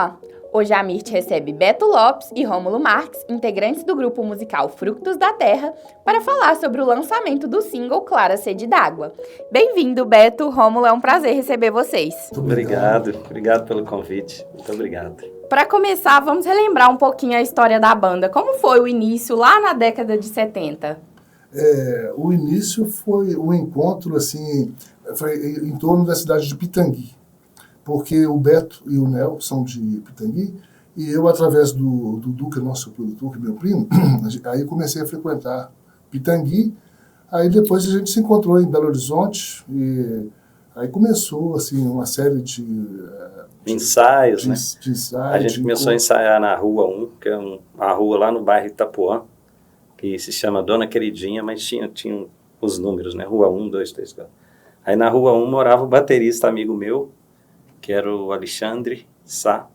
Olá! Hoje a Mirth recebe Beto Lopes e Rômulo Marques, integrantes do grupo musical Frutos da Terra, para falar sobre o lançamento do single Clara Sede d'Água. Bem-vindo, Beto, Rômulo, é um prazer receber vocês. Obrigado pelo convite, muito obrigado. Para começar, vamos relembrar um pouquinho a história da banda. Como foi o início lá na década de 70? O início foi um encontro, assim, foi em torno da cidade de Pitangui, porque o Beto e o Nel são de Pitangui, e eu, através do Duca, nosso produtor, que é meu primo, aí comecei a frequentar Pitangui, aí depois a gente se encontrou em Belo Horizonte, e aí começou, assim, uma série de ensaios, né? De ensaios, a gente começou a ensaiar na Rua 1, que é uma rua lá no bairro Itapuã, que se chama Dona Queridinha, mas tinha os números, né? Rua 1, 2, 3, 4. Aí na Rua 1 morava um baterista amigo meu, que era o Alexandre Sá,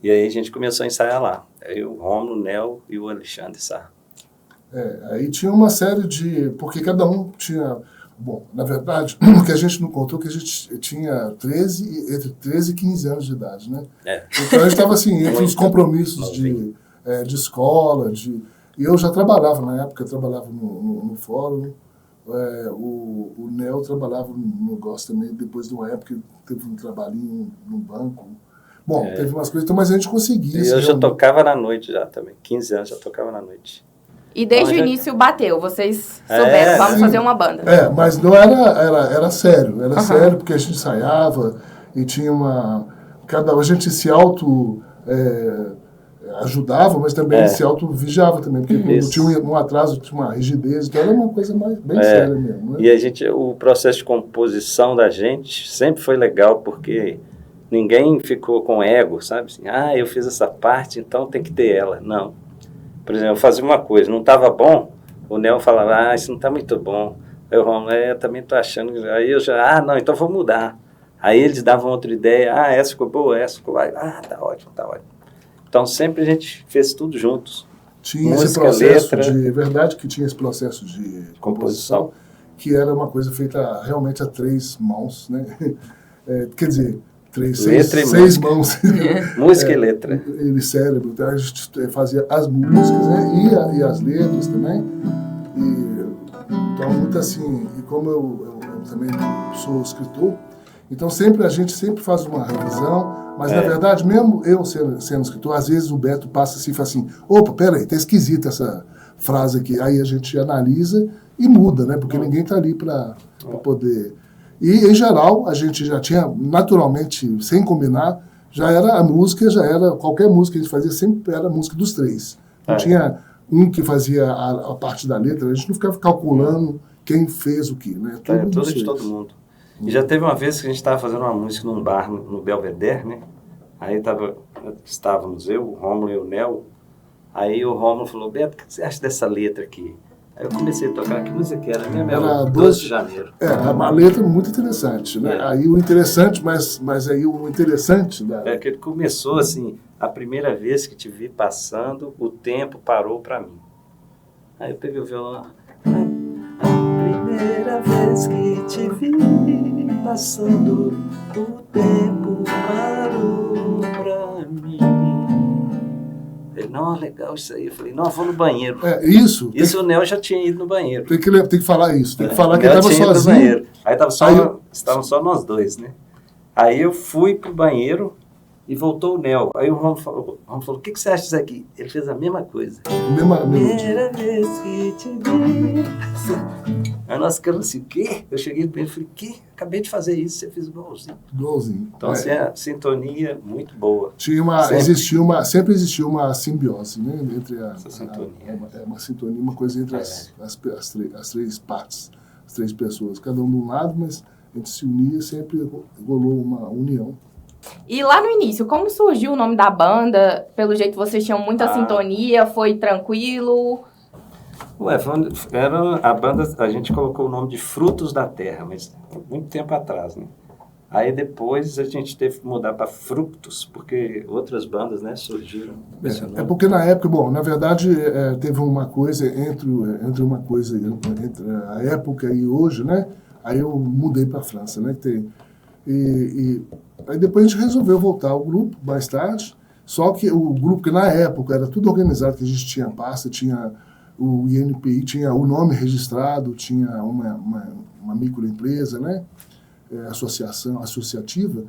e aí a gente começou a ensaiar lá. Aí o Rômulo, o Nel e o Alexandre Sá. Aí tinha uma série de... Porque cada um tinha... Bom, na verdade, o que a gente não contou, que a gente tinha entre 13 e 15 anos de idade, né? Então a gente estava assim, entre os compromissos de escola, e eu já trabalhava, na época, eu trabalhava no fórum, o Nel trabalhava no negócio também, depois de uma época teve um trabalhinho no banco. Bom, teve umas coisas, então, mas a gente conseguia. E eu já tocava na noite já também, 15 anos já tocava na noite. E desde o início bateu, vocês souberam, vamos fazer uma banda. Mas não era sério, sério porque a gente ensaiava e tinha a gente se ajudava, mas também se auto-vigiava também, porque quando tinha um atraso, tinha uma rigidez, então era uma coisa bem séria mesmo. Né? E o processo de composição da gente sempre foi legal, porque ninguém ficou com ego, sabe? Assim, eu fiz essa parte, então tem que ter ela. Não. Por exemplo, eu fazia uma coisa, não estava bom, o Nel falava, isso não está muito bom. Aí o Romulo, eu também estou achando, aí eu já, não, então vou mudar. Aí eles davam outra ideia, essa ficou boa, essa ficou, tá ótimo. Então sempre a gente fez tudo juntos. Tinha esse processo verdade que tinha esse processo de composição, que era uma coisa feita realmente a 3 mãos, né? Quer dizer, seis mãos. Música e letra. E cérebro. Então a gente fazia as músicas, né? E as letras também. Então, muito assim, e como eu também sou escritor, então a gente sempre faz uma revisão, mas na verdade, mesmo eu sendo escritor, às vezes o Beto passa assim e fala assim, opa, peraí, tá esquisita essa frase aqui. Aí a gente analisa e muda, né? Porque ninguém tá ali para poder... E, em geral, a gente já tinha, naturalmente, sem combinar, qualquer música que a gente fazia sempre era a música dos 3. Não tinha um que fazia a parte da letra, a gente não ficava calculando quem fez o quê, né? Tudo de todo mundo. E já teve uma vez que a gente estava fazendo uma música num bar no Belvedere, né? Aí estávamos eu, o Rômulo e o Nel. Aí o Rômulo falou, Beto, o que você acha dessa letra aqui? Aí eu comecei a tocar, que música que era? Era 12 de janeiro. Uma letra muito interessante, né? Aí o interessante, mas aí o interessante... que ele começou assim, a primeira vez que te vi passando, o tempo parou para mim. Aí eu peguei o violão... A primeira vez que te vi passando, o tempo parou para mim. Ele, não, legal isso aí. Eu falei, não, eu vou no banheiro. Isso o Nel já tinha ido no banheiro. Tem que falar isso. Tem que falar que ele estava sozinho. Aí estavam só nós dois, né? Aí eu fui pro banheiro e voltou o Nel. Aí o Romulo falou, o que você acha disso aqui? Ele fez a mesma coisa. Primeira vez que te vi. Aí nós ficamos assim, o quê? Eu cheguei pro ele e falei, quê? Acabei de fazer isso, você fez igualzinho. Então, assim, a sintonia muito boa. Sempre existiu uma simbiose, né? Entre essa sintonia. Uma sintonia, uma coisa entre as 3 partes, as 3 pessoas. Cada um de um lado, mas a gente se unia, sempre rolou uma união. E lá no início, como surgiu o nome da banda? Pelo jeito vocês tinham muita sintonia, foi tranquilo? A banda, a gente colocou o nome de Frutos da Terra, mas muito tempo atrás, né? Aí depois a gente teve que mudar para Fructus, porque outras bandas, né, surgiram. Porque na época, na verdade, teve uma coisa entre a época e hoje, né? Aí eu mudei para a França, né? Aí depois a gente resolveu voltar ao grupo, mais tarde, só que o grupo, que na época era tudo organizado, que a gente tinha pasta, tinha o INPI, tinha o nome registrado, tinha uma microempresa, né? Associação, associativa.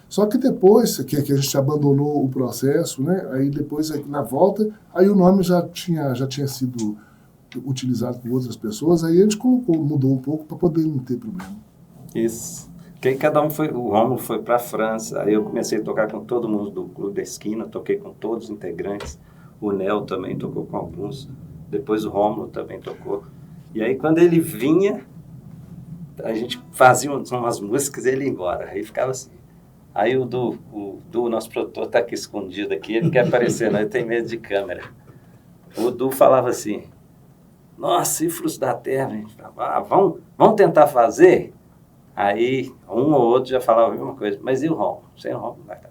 Só que depois que a gente abandonou o processo, né? Aí depois, na volta, aí o nome já tinha sido utilizado por outras pessoas, aí a gente mudou um pouco para poder não ter problema. Isso. Porque aí cada um foi, o Rômulo foi para a França, aí eu comecei a tocar com todo mundo do Clube da Esquina, toquei com todos os integrantes, o Nel também tocou com alguns, depois o Rômulo também tocou. E aí quando ele vinha, a gente fazia umas músicas e ele ia embora, aí ficava assim. Aí o Du, nosso produtor, está aqui escondido aqui, ele quer aparecer, ele tem medo de câmera. O Du falava assim, nossa, Cifros da Terra, a gente falava, vamos tentar fazer? Aí um ou outro já falava a mesma coisa, mas e o Rômulo? Sem o Rômulo não vai dar.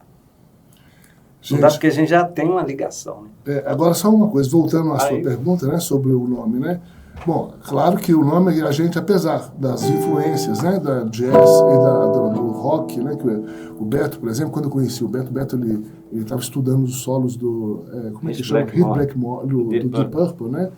Não dá porque a gente já tem uma ligação, né? Agora só uma coisa, voltando à sua pergunta, né, sobre o nome, né? Bom, claro que o nome, a gente, apesar das influências, né, da jazz e do rock, né, que o Beto, por exemplo, quando eu conheci o Beto ele estava estudando os solos do, como é que chama? Hit Blackmore, do Deep Purple, né?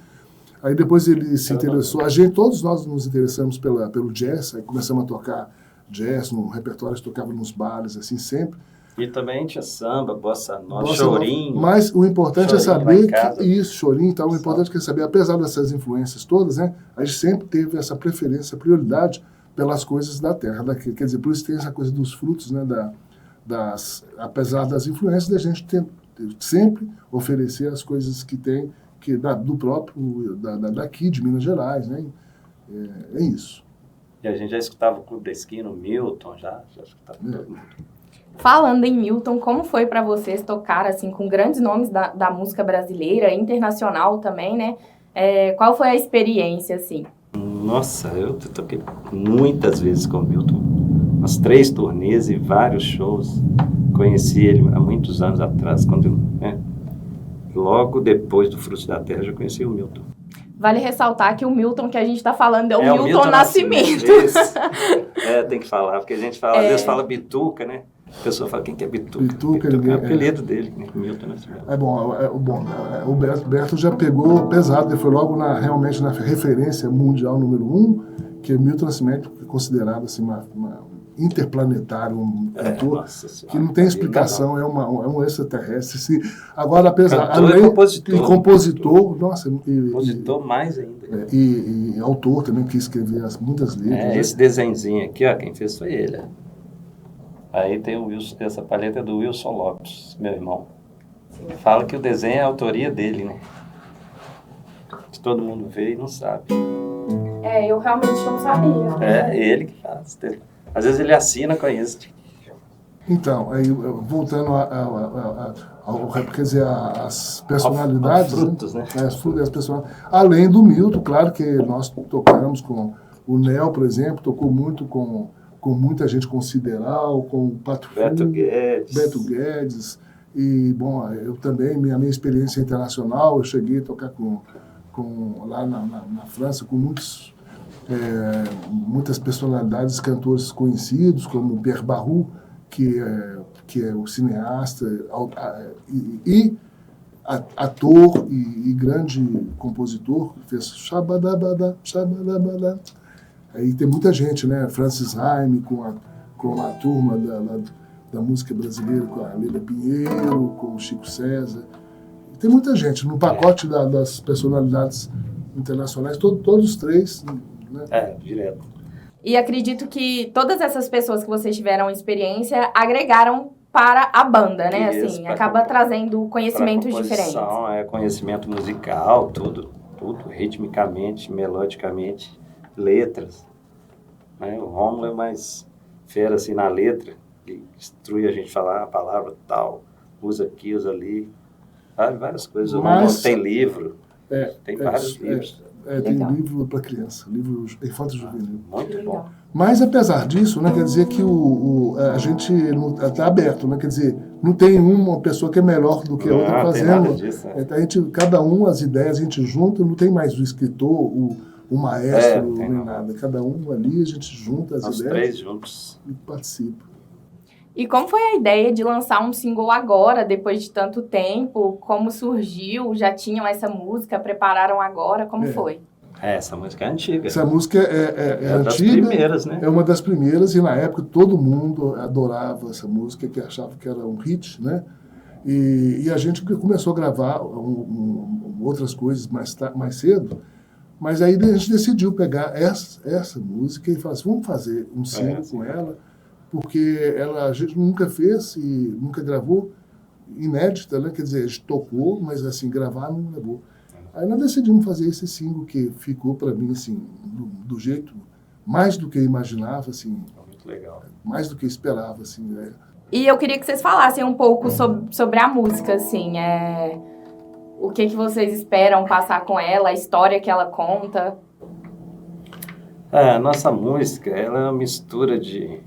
Aí depois ele se interessou, todos nós nos interessamos pelo jazz, aí começamos a tocar jazz no repertório, tocava nos bares, assim, sempre. E também tinha samba, bossa nova, chorinho. Mas o importante é saber que isso, chorinho e tal, o importante é saber, apesar dessas influências todas, né, a gente sempre teve essa preferência, prioridade pelas coisas da terra. Quer dizer, por isso tem essa coisa dos frutos, né, apesar das influências, da gente sempre oferecer as coisas que tem, do próprio, daqui, de Minas Gerais, né, é isso. E a gente já escutava o Clube da Esquina, o Milton, já escutava todo mundo. Falando em Milton, como foi para vocês tocar assim com grandes nomes da música brasileira, internacional também, né? Qual foi a experiência, assim? Nossa, eu toquei muitas vezes com o Milton. Umas 3 turnês e vários shows. Conheci ele há muitos anos atrás, logo depois do Frutos da Terra, eu já conheci o Milton. Vale ressaltar que o Milton que a gente está falando é o Milton Nascimento. Tem que falar, porque a gente fala, às vezes fala Bituca, né? A pessoa fala, quem que é Bituca? Bituca é o apelido dele, né? Milton Nascimento. O Berto já pegou pesado, ele foi logo realmente na referência mundial número 1, que é Milton Nascimento, que é considerado assim, uma interplanetário, um cantor que não tem explicação, é um extraterrestre. Assim. Agora, apesar... Além de compositor, nossa... Compositor mais ainda. E autor também, que escreveu muitas letras. Esse desenhozinho aqui, ó, quem fez foi ele, Aí tem o Wilson, essa paleta é do Wilson Lopes, meu irmão. Fala que o desenho é a autoria dele, né? Que todo mundo vê e não sabe. Eu realmente não sabia. É ele que faz. Às vezes ele assina com isso. Então, aí voltando quer dizer, as personalidades. Os frutos, né? As personalidades. Além do Milton, claro que nós tocamos com o Nel, por exemplo, tocou muito com muita gente, com o Sideral, com o Pato Beto Guedes. E, bom, eu também, minha experiência internacional, eu cheguei a tocar lá na França com muitas personalidades, cantores conhecidos, como Pierre Baru, que é o cineasta e ator e grande compositor, que fez Shabadabada, Shabadabada. Aí tem muita gente, né? Francis Haime, com a turma da música brasileira, com a Lília Pinheiro, com o Chico César. Tem muita gente. No pacote das personalidades internacionais, todos os 3. Né? Direto. E acredito que todas essas pessoas que vocês tiveram experiência agregaram para a banda, né? Isso, assim, acaba trazendo conhecimentos diferentes. Conhecimento musical, tudo, ritmicamente, melodicamente. Letras, né? O Rômulo é mais fera assim na letra, que instrui a gente a falar a palavra tal, usa aqui, usa ali, várias coisas. O Rômulo tem livro, tem vários livros. Tem livro para criança, livro infanto-juvenil. Muito bom. Mas apesar disso, né, quer dizer que a gente está aberto, né, quer dizer, não tem uma pessoa que é melhor do que a outra fazendo. Tem nada disso, né? Cada as ideias a gente junta, não tem mais o escritor, o maestro, nem nada. Cada um ali, a gente junta as ideias. Os 3 juntos. E participa. E como foi a ideia de lançar um single agora, depois de tanto tempo? Como surgiu? Já tinham essa música? Prepararam agora? Como foi? Essa música é antiga. Essa música é das antiga, primeiras, né? É uma das primeiras, e na época todo mundo adorava essa música, que achava que era um hit, né? E a gente começou a gravar outras coisas mais cedo, mas aí a gente decidiu pegar essa música e falar assim, vamos fazer um single com ela, porque a gente nunca fez e nunca gravou, inédita, né? Quer dizer, a gente tocou, mas assim, gravar não gravou. Aí nós decidimos fazer esse single que ficou para mim, assim, do jeito, mais do que eu imaginava, assim. Muito legal. Mais do que eu esperava, assim, né? E eu queria que vocês falassem um pouco sobre a música, assim, o que vocês esperam passar com ela, a história que ela conta. A nossa música, ela é uma mistura de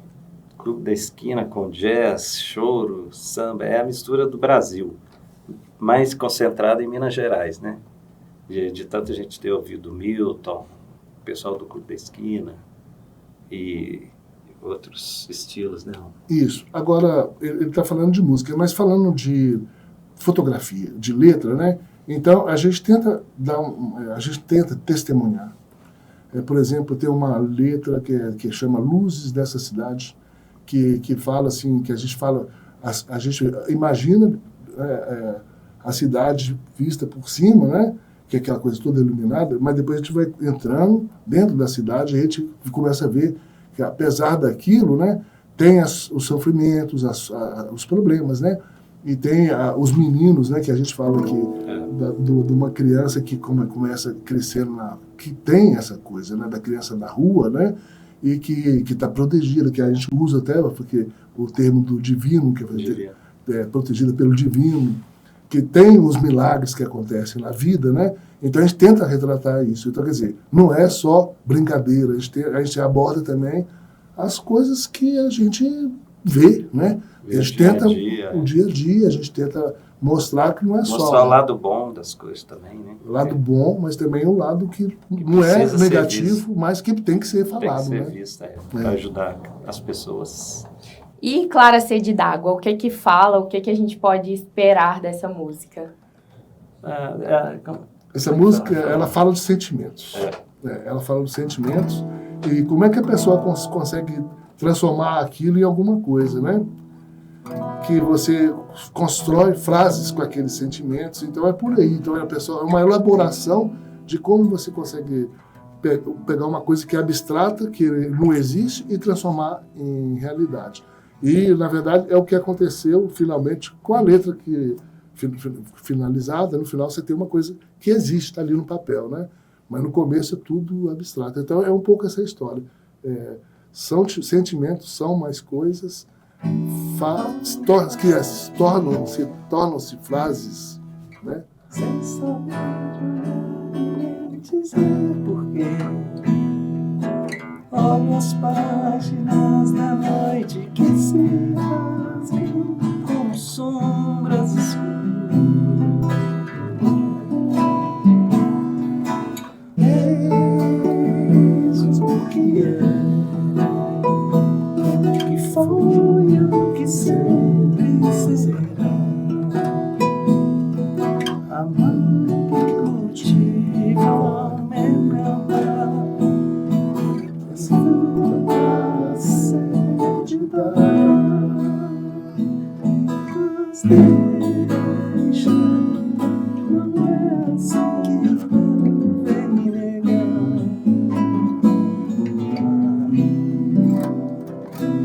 Clube da Esquina com jazz, choro, samba, é a mistura do Brasil, mais concentrada em Minas Gerais, né? De tanto a gente ter ouvido Milton, o pessoal do Clube da Esquina e outros estilos, né? Isso. Agora, ele está falando de música, mas falando de fotografia, de letra, né? Então, a gente tenta testemunhar. Por exemplo, tem uma letra que chama Luzes dessa Cidade, que fala assim, que a gente fala, a gente imagina a cidade vista por cima, né? Que é aquela coisa toda iluminada, mas depois a gente vai entrando dentro da cidade e a gente começa a ver que, apesar daquilo, né, tem os sofrimentos, os problemas, né? E tem os meninos, né, que a gente fala que de uma criança que começa crescendo, que tem essa coisa, né, da criança da rua, né? E que está protegida, que a gente usa até porque o termo do divino, que é protegida pelo divino, que tem os milagres que acontecem na vida, né? Então a gente tenta retratar isso. Então, quer dizer, não é só brincadeira, a gente aborda também as coisas que a gente vê, né? A gente tenta, o dia a dia, a gente tenta mostrar que não é só... Mostrar o lado bom das coisas também, né? O lado bom, mas também o lado que não é negativo, mas que tem que ser falado, tem que ser né? visto, para ajudar as pessoas. E Clara Sede d'Água, o que fala, o que a gente pode esperar dessa música? Essa música, ela fala de sentimentos. Ela fala de sentimentos e como é que a pessoa consegue transformar aquilo em alguma coisa, né? Que você constrói frases com aqueles sentimentos, então é por aí. Então é uma elaboração de como você consegue pegar uma coisa que é abstrata, que não existe, e transformar em realidade. E, na verdade, é o que aconteceu, finalmente, com a letra que finalizada. No final, você tem uma coisa que existe ali no papel, né? Mas no começo é tudo abstrato. Então, é um pouco essa história. Sentimentos são mais coisas, que tornam-se frases, né? Sem saber dizer porquê. Olho as páginas da noite que se rasgam como sombras escuras. Eis o que que foi o que sempre será. Amar que cultiva me encantar. Deixa, não é assim que vem me negar.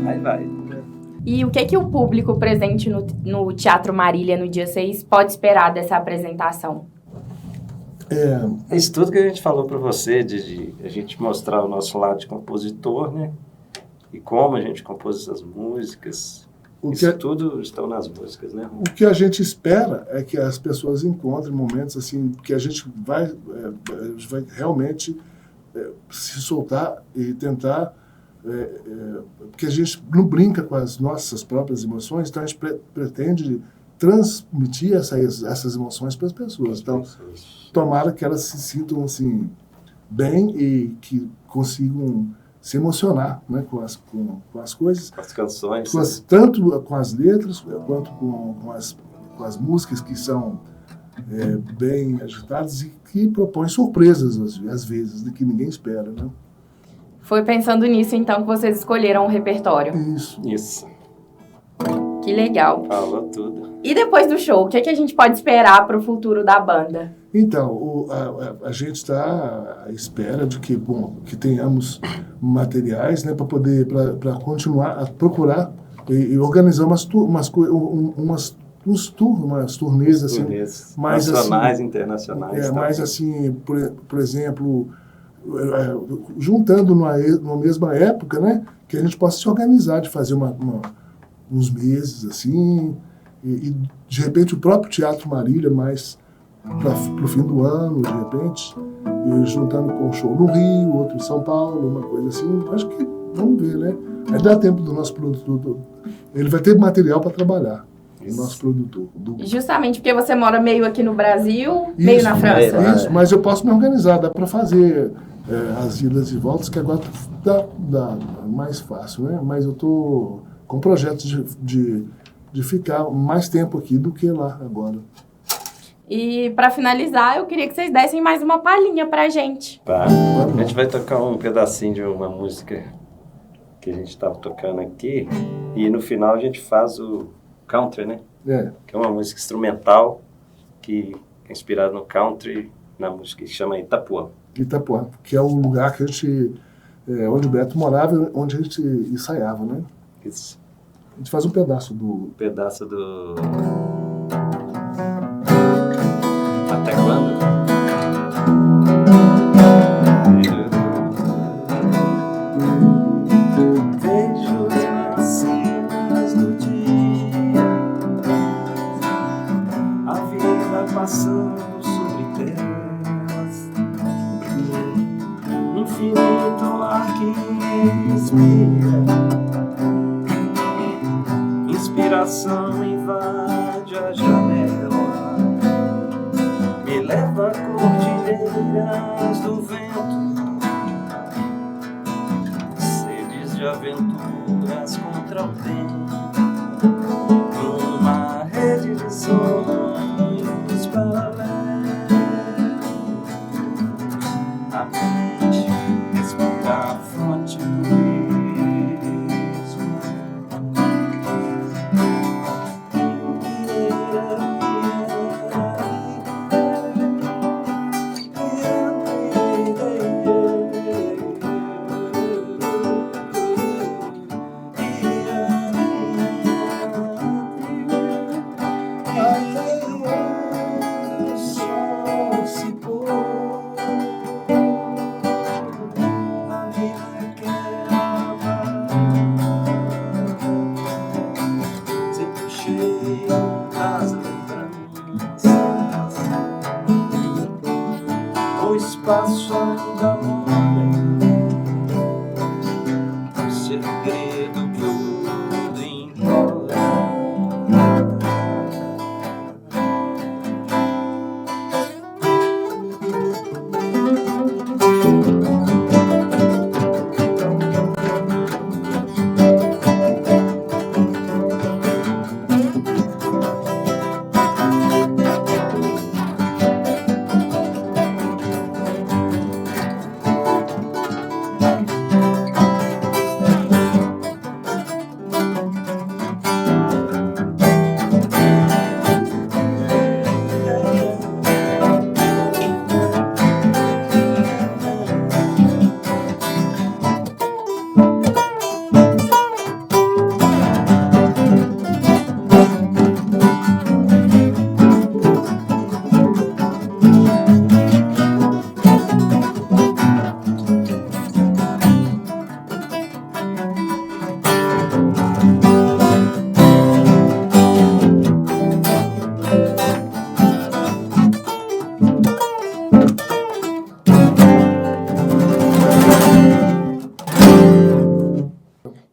Aí vai. E o que o público presente no Teatro Marília no dia 6 pode esperar dessa apresentação? É isso tudo que a gente falou para você, de a gente mostrar o nosso lado de compositor, né? E como a gente compôs essas músicas. Tudo estão nas músicas, né? O que a gente espera é que as pessoas encontrem momentos assim, que a gente vai realmente se soltar e tentar, porque a gente não brinca com as nossas próprias emoções, então a gente pretende transmitir essas emoções para as pessoas. Então, tomara que elas se sintam assim, bem e que consigam se emocionar, né, com as coisas. Com as canções. Tanto com as letras, quanto com as músicas que são bem agitadas e que propõem surpresas, às vezes, de que ninguém espera, né? Foi pensando nisso, então, que vocês escolheram o repertório. Isso. Que legal. Falou tudo. E depois do show, o que a gente pode esperar para o futuro da banda? Então, a gente está à espera de que tenhamos materiais, né, para poder continuar a procurar e organizar umas turnês assim, mais nacionais, assim, internacionais. mais assim, por exemplo, juntando numa mesma época, né, que a gente possa se organizar de fazer uns meses assim, e de repente o próprio Teatro Marília mais para o fim do ano, de repente, e juntando com um show no Rio, outro em São Paulo, uma coisa assim. Acho que vamos ver, né? Aí dá tempo do nosso produtor, ele vai ter material para trabalhar. O nosso produtor. Justamente porque você mora meio aqui no Brasil, meio na França. Isso, mas eu posso me organizar, dá para fazer as idas e voltas, que agora dá mais fácil, né? Mas eu tô com projetos de ficar mais tempo aqui do que lá agora. E para finalizar, eu queria que vocês dessem mais uma palhinha pra gente. Tá. A gente vai tocar um pedacinho de uma música que a gente estava tocando aqui, e no final a gente faz o country, né? Que é uma música instrumental que é inspirada no country, na música que chama Itapuã. Itapuã, que é o lugar que a gente, onde o Beto morava, onde a gente ensaiava, né? Isso. A gente faz um pedaço do... Até quando? Vejo nas cenas do dia a vida passando sobre terras, infinito ar que respira, inspiração invade a janela, me leva a cordilheiras do vento, sedes de aventuras contra o tempo, numa rede de sonhos paralelos, a mente respira a fonte do espaço ainda mora, o segredo que o mundo implora.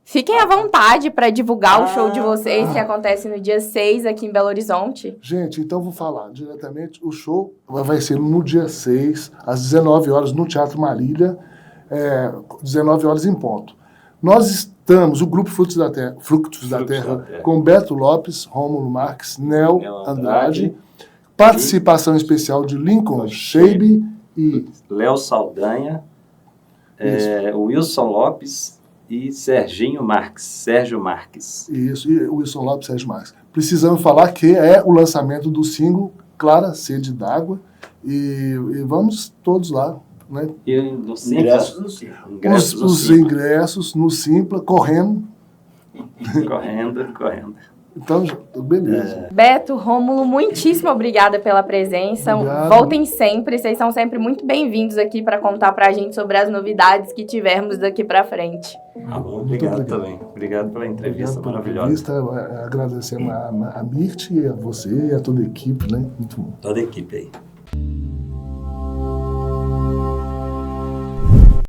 Fiquem à vontade para divulgar o show de vocês, que acontece no dia 6 aqui em Belo Horizonte. Gente, então vou falar diretamente. O show vai ser no dia 6, às 19 horas, no Teatro Marília. 19 horas em ponto. Nós estamos, o Grupo Frutos da Terra, com Beto Lopes, Rômulo Marques, Nel Andrade, participação especial de Lincoln Shebe e Léo Saldanha, Wilson Lopes e Sérgio Marques. Isso, e Wilson Lopes e Sérgio Marques. Precisamos falar que é o lançamento do single Clara Sede d'Água e vamos todos lá. Né? E no Simpla, os ingressos no Simpla, correndo. correndo. Então, beleza. Beto, Rômulo, muitíssimo obrigada pela presença. Obrigado. Voltem sempre, vocês são sempre muito bem-vindos aqui para contar pra gente sobre as novidades que tivermos daqui para frente. Obrigado também. Obrigado pela entrevista maravilhosa. Agradecemos a Mirth e a você e a toda a equipe, né? Muito bom. Toda a equipe aí.